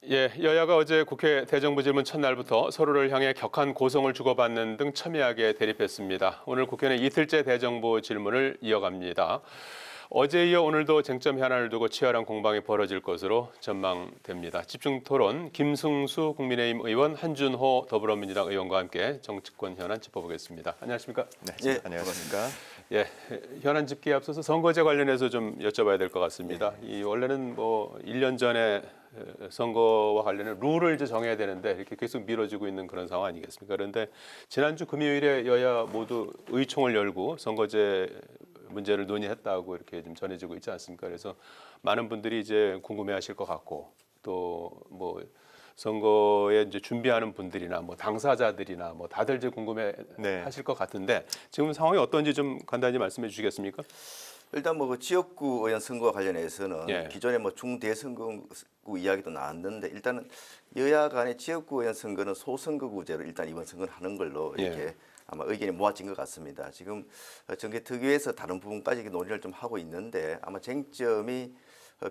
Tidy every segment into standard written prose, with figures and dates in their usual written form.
예, 여야가 어제 국회 대정부 질문 첫날부터 서로를 향해 격한 고성을 주고받는 등 첨예하게 대립했습니다. 오늘 국회는 이틀째 대정부 질문을 이어갑니다. 어제에 이어 오늘도 쟁점 현안을 두고 치열한 공방이 벌어질 것으로 전망됩니다. 집중 토론 김승수 국민의힘 의원, 한준호 더불어민주당 의원과 함께 정치권 현안 짚어보겠습니다. 안녕하십니까? 네, 예, 안녕하십니까? 예, 현안 집계에 앞서서 선거제 관련해서 좀 여쭤봐야 될 것 같습니다. 이 원래는 뭐 1년 전에 선거와 관련해 룰을 이제 정해야 되는데 이렇게 계속 미뤄지고 있는 그런 상황 아니겠습니까? 그런데 지난주 금요일에 여야 모두 의총을 열고 선거제 문제를 논의했다고 이렇게 좀 전해지고 있지 않습니까? 그래서 많은 분들이 이제 궁금해하실 것 같고 또 뭐 선거에 이제 준비하는 분들이나 뭐 당사자들이나 뭐 다들 이제 궁금해하실 것 같은데 지금 상황이 어떤지 좀 간단히 말씀해 주시겠습니까? 일단 뭐 그 지역구 의원 선거와 관련해서는 예. 기존에 뭐 중대선거구 이야기도 나왔는데 일단은 여야 간의 지역구 의원 선거는 소선거구제로 일단 이번 선거는 하는 걸로 이렇게 예. 아마 의견이 모아진 것 같습니다. 지금 정계특위에서 다른 부분까지 논의를 좀 하고 있는데 아마 쟁점이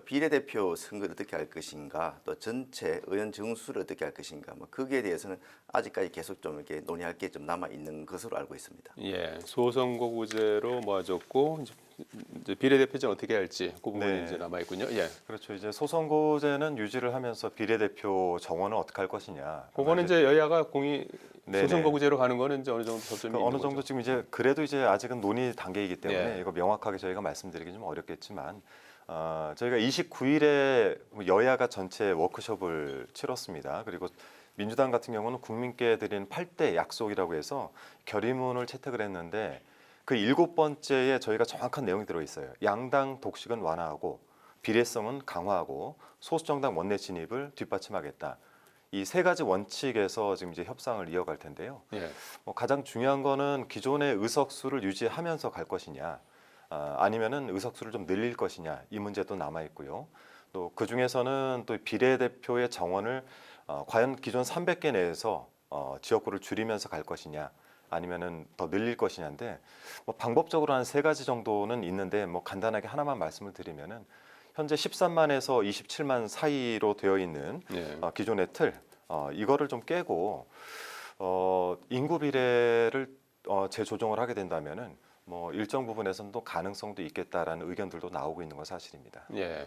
비례대표 선거를 어떻게 할 것인가, 또 전체 의원 정수를 어떻게 할 것인가, 뭐 거기에 대해서는 아직까지 계속 좀 이렇게 논의할 게 좀 남아 있는 것으로 알고 있습니다. 예, 소선거구제로 모아졌고 이제 비례대표제는 어떻게 할지 그 부분이 네. 이제 남아 있군요. 예, 그렇죠. 이제 소선거제는 유지를 하면서 비례대표 정원은 어떻게 할 것이냐. 그거는 이제 여야가 네네. 소선거구제로 가는 거는 이제 어느 정도 접점이 있는 어느 정도 거죠. 지금 이제 그래도 이제 아직은 논의 단계이기 때문에 예. 이거 명확하게 저희가 말씀드리기 좀 어렵겠지만 저희가 29일에 여야가 전체 워크숍을 치렀습니다. 그리고 민주당 같은 경우는 국민께 드린 8대 약속이라고 해서 결의문을 채택을 했는데 그 7번째에 저희가 정확한 내용이 들어 있어요. 양당 독식은 완화하고 비례성은 강화하고 소수정당 원내 진입을 뒷받침하겠다. 이 세 가지 원칙에서 지금 이제 협상을 이어갈 텐데요. 예, 가장 중요한 거는 기존의 의석수를 유지하면서 갈 것이냐, 아니면은 의석수를 좀 늘릴 것이냐 이 문제도 남아 있고요. 또 그 중에서는 또 비례대표의 정원을 과연 기존 300개 내에서 지역구를 줄이면서 갈 것이냐, 아니면은 더 늘릴 것이냐인데 뭐 방법적으로 한 세 가지 정도는 있는데 뭐 간단하게 하나만 말씀을 드리면은 현재 13만에서 27만 사이로 되어 있는 예. 기존의 틀 이거를 좀 깨고 인구 비례를 재조정을 하게 된다면은 뭐 일정 부분에서는 또 가능성도 있겠다라는 의견들도 나오고 있는 건 사실입니다. 예.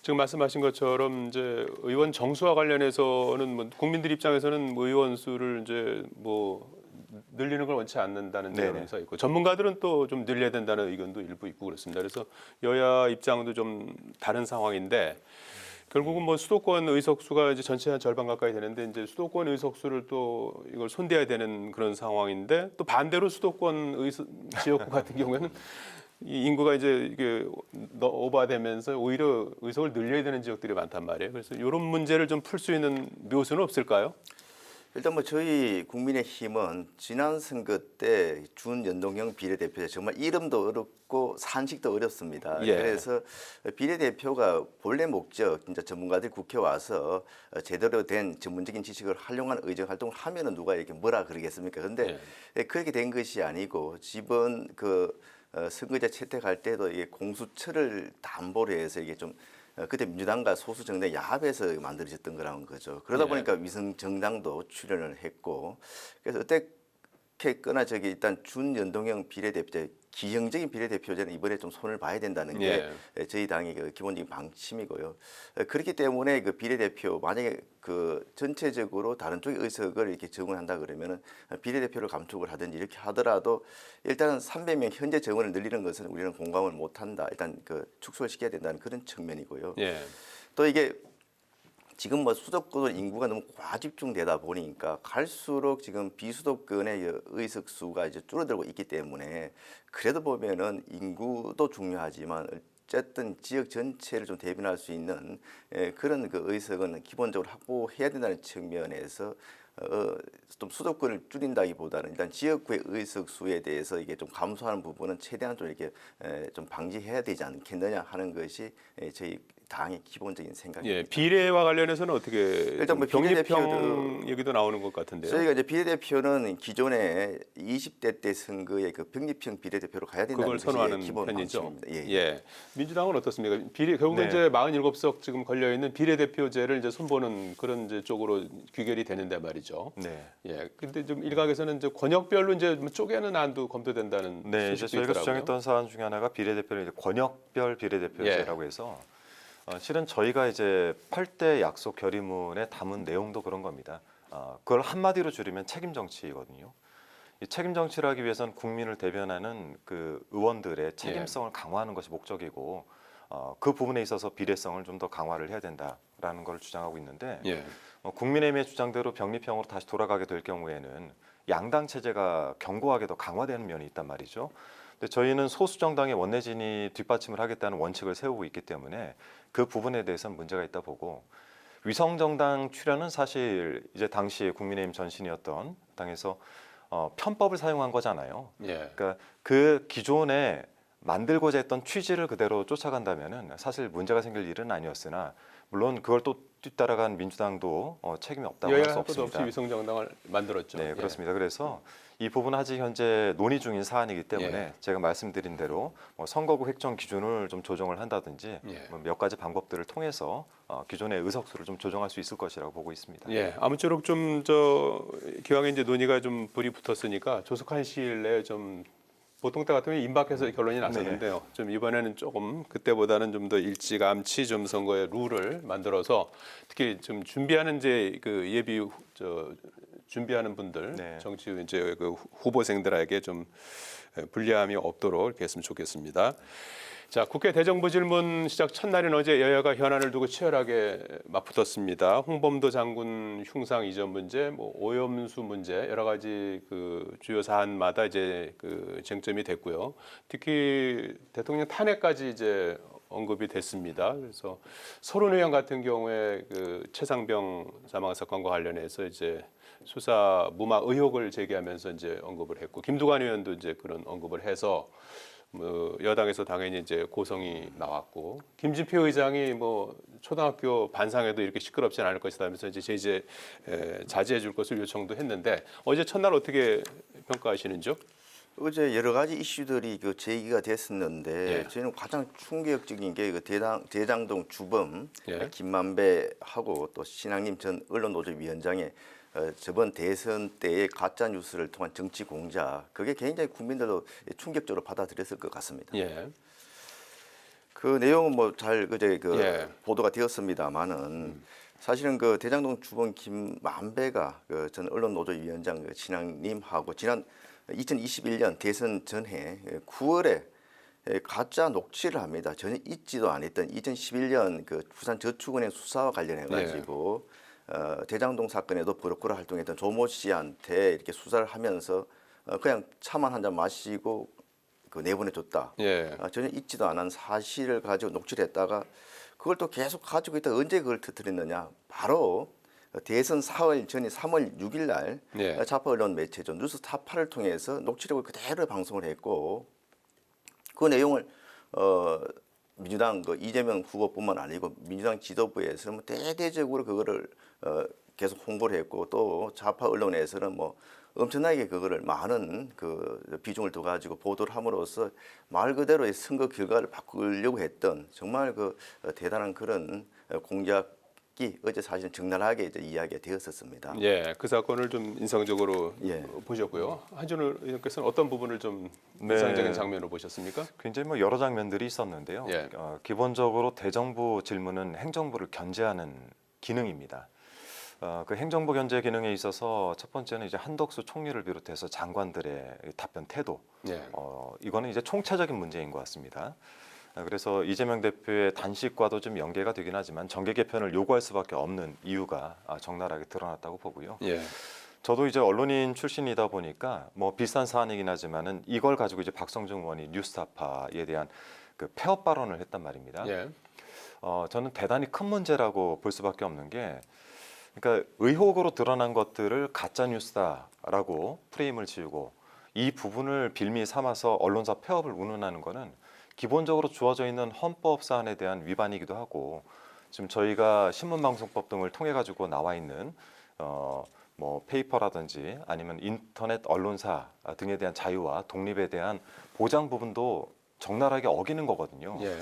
지금 말씀하신 것처럼 이제 의원 정수와 관련해서는 뭐 국민들 입장에서는 뭐 의원 수를 이제 뭐 늘리는 걸 원치 않는다는 네네. 여론이 있고 전문가들은 또 좀 늘려야 된다는 의견도 일부 있고 그렇습니다. 그래서 여야 입장도 좀 다른 상황인데 결국은 뭐 수도권 의석수가 이제 전체 한 절반 가까이 되는데 이제 수도권 의석수를 또 이걸 손대야 되는 그런 상황인데 또 반대로 수도권 지역구 같은 경우에는 이 인구가 이제 이게 오버되면서 오히려 의석을 늘려야 되는 지역들이 많단 말이에요. 그래서 이런 문제를 좀 풀 수 있는 묘수는 없을까요? 일단 뭐 저희 국민의힘은 지난 선거 때 준연동형 비례대표제 정말 이름도 어렵고 산식도 어렵습니다. 예. 그래서 비례대표가 본래 목적 진짜 전문가들이 국회 와서 제대로 된 전문적인 지식을 활용한 의정 활동을 하면은 누가 이렇게 뭐라 그러겠습니까? 근데 그렇게 된 것이 아니고 이번 선거제 채택할 때도 이게 공수처를 담보로 해서 이게 좀 그때 민주당과 소수 정당 야합에서 만들어졌던 거라는 거죠. 그러다 예. 보니까 위성 정당도 출연을 했고, 그래서 어떻게거나 저기 일단 준연동형 비례대표제, 기형적인 비례대표제는 이번에 좀 손을 봐야 된다는 게 저희 당의 그 기본적인 방침이고요. 그렇기 때문에 그 비례대표 만약에 그 전체적으로 다른 쪽의 의석을 이렇게 정원한다 그러면은 비례대표를 감축을 하든지 이렇게 하더라도 일단은 300명 현재 정원을 늘리는 것은 우리는 공감을 못한다. 일단 그 축소를 시켜야 된다는 그런 측면이고요. 예. 또 이게 지금 뭐 수도권 인구가 너무 과집중되다 보니까 갈수록 지금 비수도권의 의석 수가 이제 줄어들고 있기 때문에 그래도 보면은 인구도 중요하지만 어쨌든 지역 전체를 좀 대변할 수 있는 그런 그 의석은 기본적으로 확보해야 된다는 측면에서 좀 수도권을 줄인다기보다는 일단 지역구의 의석 수에 대해서 이게 좀 감소하는 부분은 최대한 좀 이렇게 좀 방지해야 되지 않겠느냐 하는 것이 저희 당의 기본적인 생각입니다. 예, 비례와 관련해서는 어떻게 일단 뭐 병립형 얘기도 나오는 것 같은데요. 저희가 이제 비례대표는 기존에 20대 때 선거에 그 병립형 비례대표로 가야 된다는 그걸 것이 선호하는 기본 편이죠. 방침입니다. 예. 예. 민주당은 어떻습니까? 결국은 네. 이제 47석 지금 걸려 있는 비례대표제를 이제 손보는 그런 이제 쪽으로 귀결이 되는데 말이죠. 네. 예. 근데 좀 일각에서는 이제 권역별로 이제 뭐 쪼개는 안도 검토된다는 네, 이제 소식도 저희가 있더라고요. 주장했던 사안 중에 하나가 비례대표를 이제 권역별 비례대표제라고 해서 실은 저희가 이제 8대 약속 결의문에 담은 내용도 그런 겁니다. 그걸 한마디로 줄이면 책임 정치거든요. 이 책임 정치를 하기 위해서는 국민을 대변하는 그 의원들의 책임성을 강화하는 것이 목적이고 그 부분에 있어서 비례성을 좀 더 강화를 해야 된다라는 걸 주장하고 있는데 예. 국민의힘의 주장대로 병립형으로 다시 돌아가게 될 경우에는 양당 체제가 견고하게 더 강화되는 면이 있단 말이죠. 근데 저희는 소수 정당의 원내진이 뒷받침을 하겠다는 원칙을 세우고 있기 때문에 그 부분에 대해서는 문제가 있다 보고 위성 정당 출연은 사실 이제 당시에 국민의힘 전신이었던 당에서 편법을 사용한 거잖아요. 예. 그러니까 그 기존에 만들고자 했던 취지를 그대로 쫓아간다면은 사실 문제가 생길 일은 아니었으나 물론 그걸 또 뒤따라간 민주당도 책임이 없다고 할 수 여야 합도 없이 없습니다. 위성 정당을 만들었죠. 네, 예. 그렇습니다. 그래서 이 부분은 아직 현재 논의 중인 사안이기 때문에 예. 제가 말씀드린 대로 선거구 획정 기준을 좀 조정을 한다든지 예. 몇 가지 방법들을 통해서 기존의 의석수를 좀 조정할 수 있을 것이라고 보고 있습니다. 예, 아무쪼록 좀 기왕에 이제 논의가 좀 불이 붙었으니까 조속한 시일 내에 좀 보통 때 같으면 임박해서 결론이 났었는데요. 좀 이번에는 조금 그때보다는 좀 더 일찌감치 좀 선거의 룰을 만들어서 특히 좀 준비하는 이제 그 예비 준비하는 분들 네. 정치 이제 그 후보생들에게 좀 불리함이 없도록 이렇게 했으면 좋겠습니다. 자, 국회 대정부 질문 시작 첫날인 어제 여야가 현안을 두고 치열하게 맞붙었습니다. 홍범도 장군 흉상 이전 문제, 뭐 오염수 문제 여러 가지 그 주요 사안마다 이제 그 쟁점이 됐고요. 특히 대통령 탄핵까지 이제 언급이 됐습니다. 그래서 서른 의원 같은 경우에 그 최상병 사망 사건과 관련해서 이제 수사 무마 의혹을 제기하면서 이제 언급을 했고 김두관 의원도 이제 그런 언급을 해서 뭐 여당에서 당연히 이제 고성이 나왔고 김진표 의장이 뭐 초등학교 반상회도 이렇게 시끄럽지 않을 것이다면서 이제 제재 자제해 줄 것을 요청도 했는데 어제 첫날 어떻게 평가하시는지요? 어제 여러 가지 이슈들이 그 제기가 됐었는데 예. 저희는 가장 충격적인 게 그 대장동 주범 예. 김만배하고 또 신앙림 전 언론노조위원장의 저번 대선 때의 가짜 뉴스를 통한 정치 공작 그게 굉장히 국민들도 충격적으로 받아들였을 것 같습니다. 예. 그 내용은 뭐 잘 그제 예. 보도가 되었습니다만은 사실은 그 대장동 주범 김만배가 그 전 언론노조위원장 그 신앙님하고 지난 2021년 대선 전해 9월에 가짜 녹취를 합니다. 전혀 잊지도 않았던 2011년 그 부산저축은행 수사와 관련해 가지고 대장동 사건에도 브로커로 활동했던 조모 씨한테 이렇게 수사를 하면서 그냥 차만 한 잔 마시고 그 내보내 줬다. 예. 전혀 잊지도 않은 사실을 가지고 녹취를 했다가 그걸 또 계속 가지고 있다 언제 그걸 터뜨렸느냐? 바로 대선 4월 전인 3월 6일 날 예. 좌파 언론 매체죠 뉴스타파를 통해서 녹취록을 그대로 방송을 했고 그 내용을 민주당 그 이재명 후보뿐만 아니고 민주당 지도부에서는 뭐 대대적으로 그거를 계속 홍보를 했고 또 좌파 언론에서는 뭐 엄청나게 그거를 많은 그 비중을 둬 가지고 보도를 함으로써 말 그대로 선거 결과를 바꾸려고 했던 정말 그 대단한 그런 공작이 어제 사실 적나라하게 이제 이야기가 되었었습니다. 예, 그 사건을 좀 인상적으로 예. 보셨고요. 한준호 의원께서는 어떤 부분을 좀 네. 인상적인 장면으로 보셨습니까? 굉장히 뭐 여러 장면들이 있었는데요. 예. 기본적으로 대정부 질문은 행정부를 견제하는 기능입니다. 그 행정부 견제 기능에 있어서 첫 번째는 이제 한덕수 총리를 비롯해서 장관들의 답변 태도. 예. 이거는 이제 총체적인 문제인 것 같습니다. 그래서 이재명 대표의 단식과도 좀 연계가 되긴 하지만 정계 개편을 요구할 수밖에 없는 이유가 적나라하게 드러났다고 보고요. 예. 저도 이제 언론인 출신이다 보니까 뭐 비슷한 사안이긴 하지만은 이걸 가지고 이제 박성중 의원이 뉴스타파에 대한 그 폐업 발언을 했단 말입니다. 예. 저는 대단히 큰 문제라고 볼 수밖에 없는 게, 그러니까 의혹으로 드러난 것들을 가짜 뉴스다라고 프레임을 지우고 이 부분을 빌미 삼아서 언론사 폐업을 운운하는 거는 기본적으로 주어져 있는 헌법 사안에 대한 위반이기도 하고 지금 저희가 신문방송법 등을 통해 가지고 나와 있는 뭐 페이퍼라든지 아니면 인터넷 언론사 등에 대한 자유와 독립에 대한 보장 부분도 적나라하게 어기는 거거든요. 예.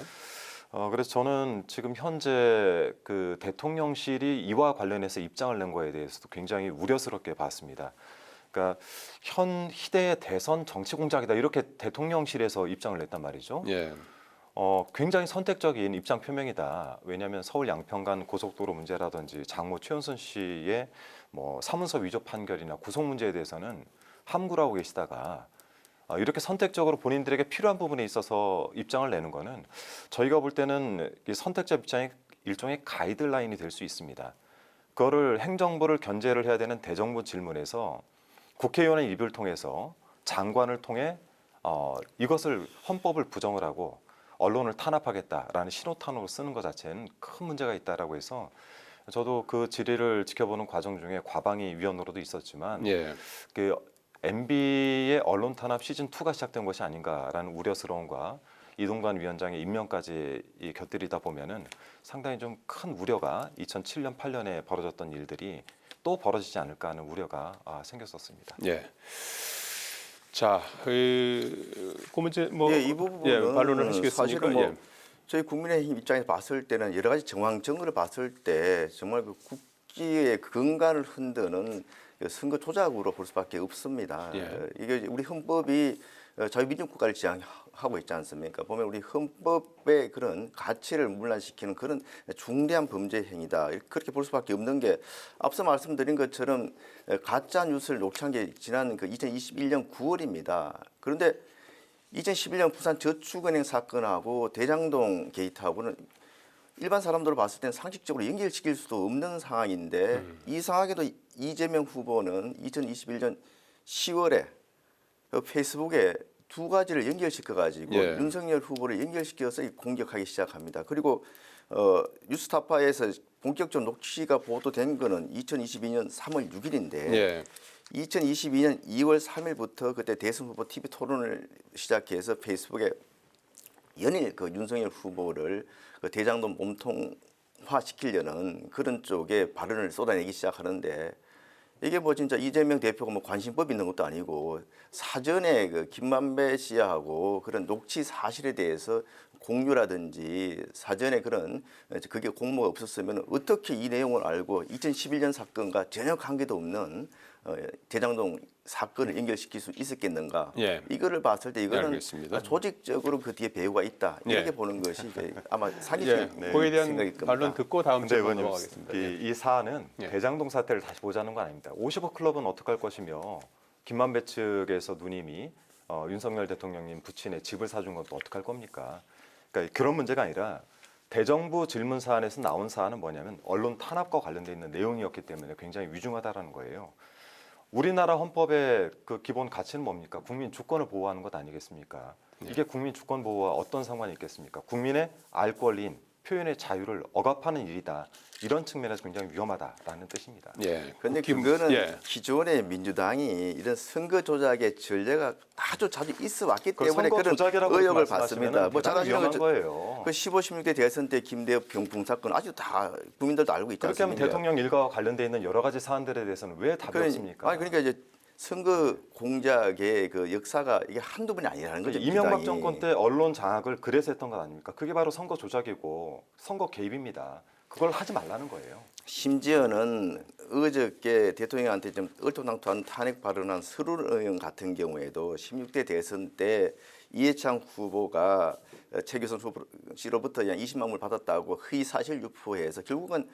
그래서 저는 지금 현재 그 대통령실이 이와 관련해서 입장을 낸 거에 대해서도 굉장히 우려스럽게 봤습니다. 그러니까 현 희대의 대선 정치 공작이다 이렇게 대통령실에서 입장을 냈단 말이죠. 예. 굉장히 선택적인 입장 표명이다. 왜냐하면 서울 양평간 고속도로 문제라든지 장모 최은순 씨의 뭐 사문서 위조 판결이나 구속 문제에 대해서는 함구를 하고 계시다가 이렇게 선택적으로 본인들에게 필요한 부분에 있어서 입장을 내는 거는 저희가 볼 때는 이 선택자 입장이 일종의 가이드라인이 될 수 있습니다. 그거를 행정부를 견제를 해야 되는 대정부 질문에서 국회의원의 입을 통해서 장관을 통해 이것을 헌법을 부정을 하고 언론을 탄압하겠다라는 신호탄으로 쓰는 것 자체는 큰 문제가 있다라고 해서 저도 그 질의를 지켜보는 과정 중에 과방위 위원으로도 있었지만 예. 그 MB의 언론 탄압 시즌 2가 시작된 것이 아닌가라는 우려스러움과 이동관 위원장의 임명까지 곁들이다 보면은 상당히 좀 큰 우려가 2007년 8년에 벌어졌던 일들이 또 벌어지지 않을까 하는 우려가 생겼었습니다. 예. 자, 그 문제 뭐 예, 이 부분은 반론을 하시겠습니까? 사실은 뭐 예. 저희 국민의힘 입장에서 봤을 때는 여러 가지 정황 증거를 봤을 때 정말 그 국기의 근간을 흔드는 그 선거 조작으로 볼 수밖에 없습니다. 예. 이게 우리 헌법이 자유민주 국가를 지향하고 있지 않습니까? 보면 우리 헌법의 그런 가치를 문란시키는 그런 중대한 범죄 행위다. 그렇게 볼 수밖에 없는 게 앞서 말씀드린 것처럼 가짜 뉴스를 녹취한 게 지난 그 2021년 9월입니다. 그런데 2011년 부산 저축은행 사건하고 대장동 게이트하고는 일반 사람들로 봤을 때는 상식적으로 연결시킬 수도 없는 상황인데 이상하게도 이재명 후보는 2021년 10월에 페이스북에 두 가지를 연결시켜가지고 예. 윤석열 후보를 연결시켜서 공격하기 시작합니다. 그리고 뉴스타파에서 본격적으로 녹취가 보도된 거는 2022년 3월 6일인데 예. 2022년 2월 3일부터 그때 대선 후보 TV 토론을 시작해서 페이스북에 연일 그 윤석열 후보를 그 대장동 몸통화 시키려는 그런 쪽에 발언을 쏟아내기 시작하는데 이게 뭐 진짜 이재명 대표가 뭐 관심법 있는 것도 아니고 사전에 그 김만배 씨하고 그런 녹취 사실에 대해서 공유라든지 사전에 그런 그게 공모가 없었으면 어떻게 이 내용을 알고 2011년 사건과 전혀 관계도 없는 대장동 사건을 연결시킬 수 있었겠는가? 예. 이거를 봤을 때 이거는 알겠습니다. 조직적으로 그 뒤에 배후가 있다 이렇게 예. 보는 것이 이제 아마 예. 상식적인 거기에 대한 생각일 겁니다. 반론 듣고 다음 근데 질문 의원님 넘어가겠습니다. 예. 이 사안은 예. 대장동 사태를 다시 보자는 건 아닙니다. 55클럽은 어떻게 할 것이며 김만배 측에서 누님이 윤석열 대통령님 부친의 집을 사준 건 또 어떻게 할 겁니까? 그러니까 그런 문제가 아니라 대정부 질문 사안에서 나온 사안은 뭐냐면 언론 탄압과 관련돼 있는 내용이었기 때문에 굉장히 위중하다라는 거예요. 우리나라 헌법의 그 기본 가치는 뭡니까? 국민 주권을 보호하는 것 아니겠습니까? 이게 국민 주권 보호와 어떤 상관이 있겠습니까? 국민의 알 권리인 표현의 자유를 억압하는 일이다. 이런 측면에서 굉장히 위험하다라는 뜻입니다. 예. 그런데 국힘- 그거는 예. 기존의 민주당이 이런 선거 조작의 전례가 아주 자주 있어 왔기 그걸 때문에 선거 그런 조작이라고 의혹을 말씀하시면은 받습니다. 뭐 대단히 잘하시는 위험한 거 거예요. 그 15, 16대 대선 때 김대엽 병풍 사건 아주 다 국민들도 알고 있지 그렇게 하면 않습니까? 대통령 일가와 관련돼 있는 여러 가지 사안들에 대해서는 왜 답이 없습니까? 아니 그러니까 이제 선거 공작의 그 역사가 이게 한두 번이 아니라는 거죠. 이명박 민주당이. 정권 때 언론 장악을 그래서 했던 것 아닙니까? 그게 바로 선거 조작이고 선거 개입입니다. 그걸 하지 말라는 거예요. 심지어는 어저께 대통령한테 좀 얼토당토한 탄핵 발언한 서른 의원 같은 경우에도 16대 대선 때 이해창 후보가 최규선 씨로부터 그냥 20만 불 받았다고 허위 사실 유포해서 결국은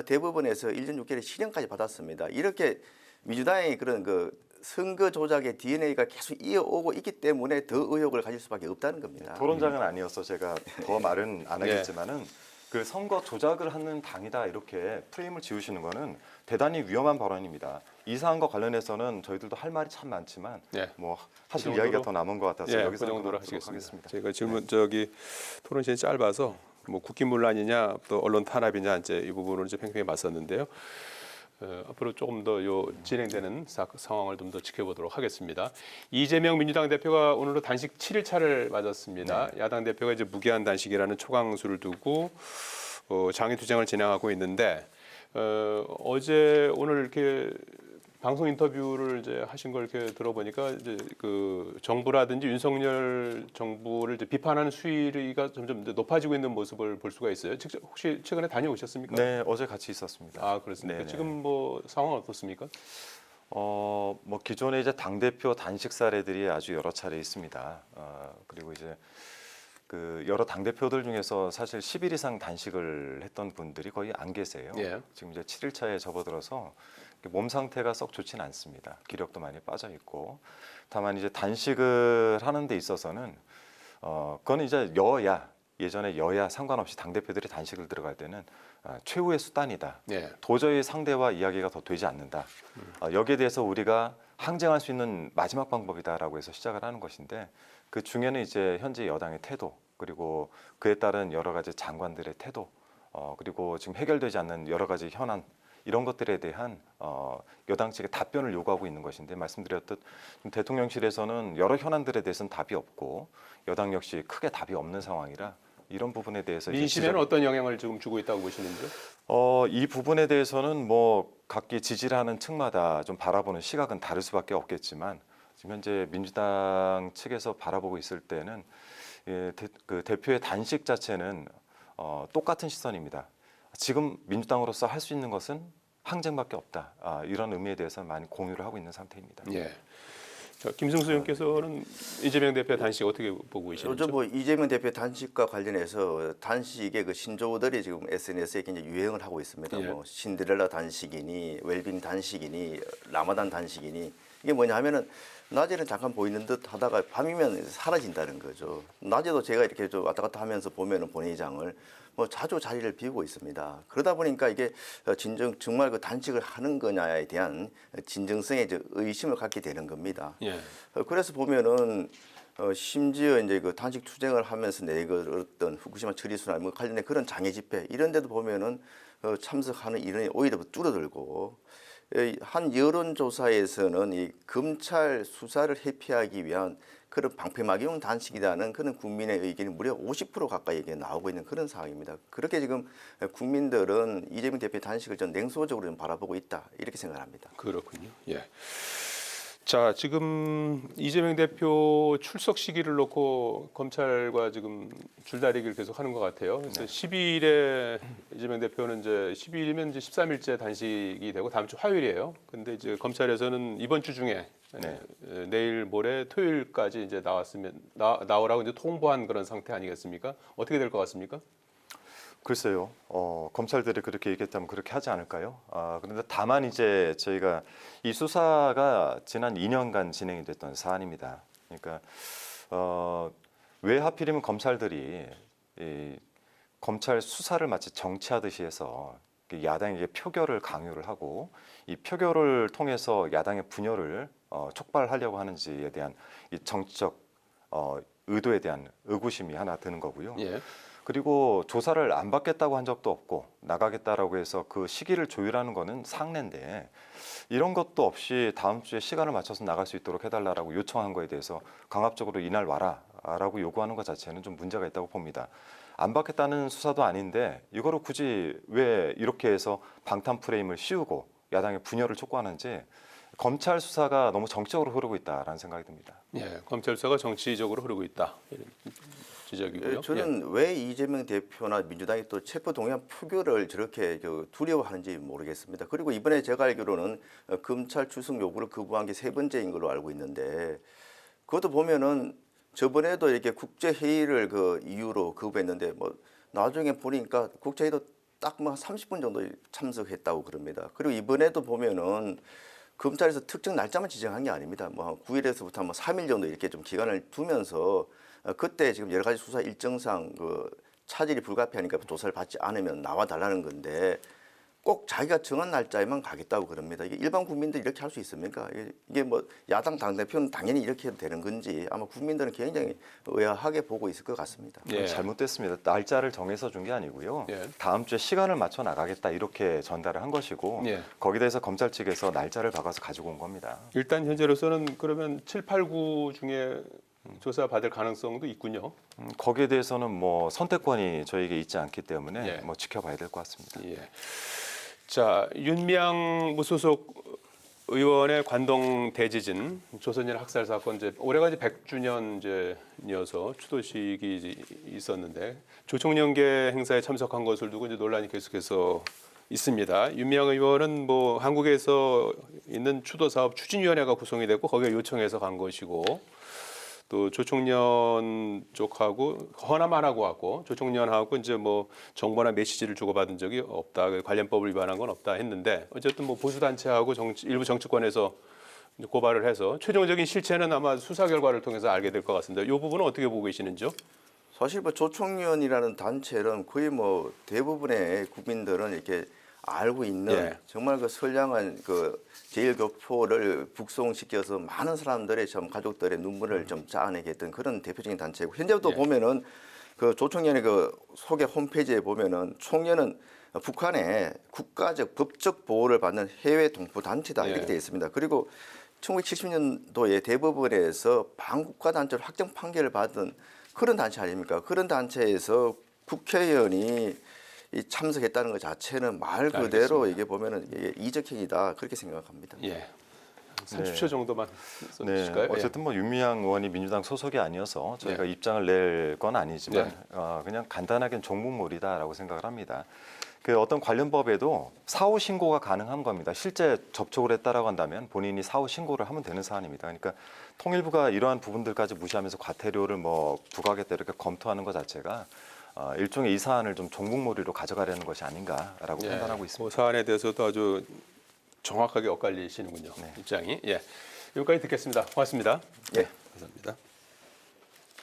대법원에서 1년 6개월의 실형까지 받았습니다. 이렇게 민주당의 그런 그 선거 조작의 DNA가 계속 이어오고 있기 때문에 더 의혹을 가질 수밖에 없다는 겁니다. 토론장은 아니어서 제가 더 말은 안 하겠지만은 그 선거 조작을 하는 당이다 이렇게 프레임을 지으시는 거는 대단히 위험한 발언입니다. 이 사안과 관련해서는 저희들도 할 말이 참 많지만 예. 뭐 사실 그 이야기가 정도로? 더 남은 것 같아서 예, 여기서 그 정도로 그만두도록 하시겠습니다. 제가 질문 토론 시간이 짧아서 뭐 국기문란이냐 또 언론 탄압이냐 이제 이 부분을 이제 팽팽히 맞섰는데요. 앞으로 조금 더 진행되는 상황을 좀 더 지켜보도록 하겠습니다. 이재명 민주당 대표가 오늘로 단식 7일차를 맞았습니다. 야당 대표가 이제 무기한 단식이라는 초강수를 두고 장외투쟁을 진행하고 있는데 어제 오늘 이렇게 방송 인터뷰를 이제 하신 걸 이렇게 들어보니까 이제 그 정부라든지 윤석열 정부를 이제 비판하는 수위가 점점 이제 높아지고 있는 모습을 볼 수가 있어요. 직접 혹시 최근에 다녀오셨습니까? 네, 어제 같이 있었습니다. 아, 그렇습니까? 네네. 지금 뭐 상황은 어떻습니까? 뭐 기존에 이제 당 대표 단식 사례들이 아주 여러 차례 있습니다. 그리고 이제 그 여러 당 대표들 중에서 사실 10일 이상 단식을 했던 분들이 거의 안 계세요. 예. 지금 이제 7일차에 접어들어서 몸 상태가 썩 좋지는 않습니다. 기력도 많이 빠져 있고, 다만 이제 단식을 하는 데 있어서는 그거는 이제 예전에 여야 상관없이 당 대표들이 단식을 들어갈 때는 최후의 수단이다. 예. 도저히 상대와 이야기가 더 되지 않는다. 여기에 대해서 우리가 항쟁할 수 있는 마지막 방법이다라고 해서 시작을 하는 것인데, 그 중에는 이제 현재 여당의 태도, 그리고 그에 따른 여러 가지 장관들의 태도, 그리고 지금 해결되지 않는 여러 가지 현안, 이런 것들에 대한 여당 측의 답변을 요구하고 있는 것인데, 말씀드렸듯 대통령실에서는 여러 현안들에 대해서는 답이 없고 여당 역시 크게 답이 없는 상황이라 이런 부분에 대해서 이제 민심에는 어떤 영향을 지금 주고 있다고 보시는지요? 이 부분에 대해서는 뭐 각기 지지를 하는 층마다 좀 바라보는 시각은 다를 수밖에 없겠지만, 지금 현재 민주당 측에서 바라보고 있을 때는 그 대표의 단식 자체는 똑같은 시선입니다. 지금 민주당으로서 할 수 있는 것은 항쟁밖에 없다. 이런 의미에 대해서는 많이 공유를 하고 있는 상태입니다. 예. 자, 김승수 의원께서는 이재명 대표 단식 어떻게 보고 계시는지요? 요즘 뭐 이재명 대표 단식과 관련해서 단식의 그 신조어들이 지금 SNS에 굉장히 유행을 하고 있습니다. 예. 뭐 신데렐라 단식이니 웰빙 단식이니 라마단 단식이니, 이게 뭐냐 하면은 낮에는 잠깐 보이는 듯 하다가 밤이면 사라진다는 거죠. 낮에도 제가 이렇게 좀 왔다 갔다 하면서 보면은 본회의장을 뭐 자주 자리를 비우고 있습니다. 그러다 보니까 이게 정말 그 단식을 하는 거냐에 대한 진정성에 이제 의심을 갖게 되는 겁니다. 예. 그래서 보면은 심지어 이제 그 단식 투쟁을 하면서 내걸었던 후쿠시마 처리수나 뭐 관련된 그런 장애 집회 이런 데도 보면은 참석하는 인원이 오히려 줄어들고, 한 여론조사에서는 이 검찰 수사를 회피하기 위한 그런 방패막이용 단식이라는 그런 국민의 의견이 무려 50% 가까이 이게 나오고 있는 그런 상황입니다. 그렇게 지금 국민들은 이재명 대표의 단식을 좀 냉소적으로 좀 바라보고 있다, 이렇게 생각합니다. 그렇군요. 예. 자, 지금 이재명 대표 출석 시기를 놓고 검찰과 지금 줄다리기를 계속 하는 것 같아요. 그래서 12일에 이재명 대표는 이제 12일이면 이제 13일째 단식이 되고 다음 주 화요일이에요. 근데 이제 검찰에서는 이번 주 중에 내일 모레 토요일까지 이제 나오라고 이제 통보한 그런 상태 아니겠습니까? 어떻게 될 것 같습니까? 글쎄요. 검찰들이 그렇게 얘기했다면 그렇게 하지 않을까요? 그런데 다만 이제 저희가 이 수사가 지난 2년간 진행이 됐던 사안입니다. 그러니까 왜 하필이면 검찰들이 이 검찰 수사를 마치 정치하듯이 해서 야당에게 표결을 강요를 하고, 이 표결을 통해서 야당의 분열을 촉발하려고 하는지에 대한 이 정치적 의도에 대한 의구심이 하나 드는 거고요. 예. 그리고 조사를 안 받겠다고 한 적도 없고 나가겠다라고 해서 그 시기를 조율하는 거는 상례인데, 이런 것도 없이 다음 주에 시간을 맞춰서 나갈 수 있도록 해달라고 요청한 거에 대해서 강압적으로 이날 와라라고 요구하는 것 자체는 좀 문제가 있다고 봅니다. 안 받겠다는 수사도 아닌데 이거를 굳이 왜 이렇게 해서 방탄 프레임을 씌우고 야당의 분열을 촉구하는지, 검찰 수사가 너무 정치적으로 흐르고 있다라는 생각이 듭니다. 예. 검찰 수사가 정치적으로 흐르고 있다. 이런 지적이고요. 저는 왜 이재명 대표나 민주당이 또 체포동의안 표결을 저렇게 두려워하는지 모르겠습니다. 그리고 이번에 제가 알기로는 검찰 출석 요구를 거부한 게 3번째인 걸로 알고 있는데, 그것도 보면은 저번에도 이렇게 국제회의를 그 이유로 거부했는데 뭐 나중에 보니까 국제회의도 딱 뭐 30분 정도 참석했다고 그럽니다. 그리고 이번에도 보면은 검찰에서 특정 날짜만 지정한 게 아닙니다. 뭐 9일에서부터 뭐 3일 정도 이렇게 좀 기간을 두면서 그때 지금 여러 가지 수사 일정상 그 차질이 불가피하니까 조사를 받지 않으면 나와 달라는 건데, 꼭 자기가 정한 날짜에만 가겠다고 그럽니다. 이게 일반 국민들 이렇게 할 수 있습니까? 이게 뭐 야당 당대표는 당연히 이렇게 해도 되는 건지 아마 국민들은 굉장히 의아하게 보고 있을 것 같습니다. 예. 잘못됐습니다. 날짜를 정해서 준 게 아니고요. 예. 다음 주에 시간을 맞춰 나가겠다 이렇게 전달을 한 것이고 예. 거기에 대해서 검찰 측에서 날짜를 박아서 가지고 온 겁니다. 일단 현재로서는 그러면 7, 8, 9 중에 조사 받을 가능성도 있군요. 거기에 대해서는 뭐 선택권이 저에게 있지 않기 때문에 예. 뭐 지켜봐야 될 것 같습니다. 예. 자, 윤미향 무소속 의원의 관동 대지진 조선인 학살 사건 이제 올해가 이제 100주년이어서 추도식이 있었는데 조총련계 행사에 참석한 것을 두고 이제 논란이 계속해서 있습니다. 윤미향 의원은 뭐 한국에서 있는 추도 사업 추진위원회가 구성이 됐고 거기에 요청해서 간 것이고 또 조총련 쪽하고 허나만하고 왔고 조총련하고 이제 뭐 정보나 메시지를 주고받은 적이 없다. 관련법을 위반한 건 없다 했는데 어쨌든 뭐 보수 단체하고 일부 정치권에서 고발을 해서 최종적인 실체는 아마 수사 결과를 통해서 알게 될 것 같습니다. 이 부분은 어떻게 보고 계시는지요? 사실 뭐 조총련이라는 단체는 거의 뭐 대부분의 국민들은 이렇게 알고 있는 예. 정말 그 선량한 그 제일교포를 북송시켜서 많은 사람들의 좀 가족들의 눈물을 좀 짜내게 했던 그런 대표적인 단체고 현재도 예. 보면은 그 조총련의 그 소개 홈페이지에 보면은 총련은 북한의 국가적 법적 보호를 받는 해외 동포 단체다 예. 이렇게 되어 있습니다. 그리고 1970년도에 대법원에서 반국가 단체로 확정 판결을 받은 그런 단체 아닙니까? 그런 단체에서 국회의원이 이 참석했다는 것 자체는 말 그대로 알겠습니다. 이게 보면은 이게 이적행위다 그렇게 생각합니다. 예. 30초 정도만 네, 써주실까요? 어쨌든 뭐 윤미향 의원이 민주당 소속이 아니어서 저희가 입장을 낼 건 아니지만 네. 그냥 간단하게 종북몰이다라고 생각을 합니다. 그 어떤 관련 법에도 사후 신고가 가능한 겁니다. 실제 접촉을 했다라고 한다면 본인이 사후 신고를 하면 되는 사안입니다. 그러니까 통일부가 이러한 부분들까지 무시하면서 과태료를 뭐 부과하겠다 이렇게 검토하는 것 자체가 일종의 이 사안을 좀 종북몰이로 가져가려는 것이 아닌가라고 예. 판단하고 있습니다. 그 사안에 대해서도 아주 정확하게 엇갈리시는군요. 네. 입장이. 예. 여기까지 듣겠습니다. 고맙습니다. 예. 감사합니다.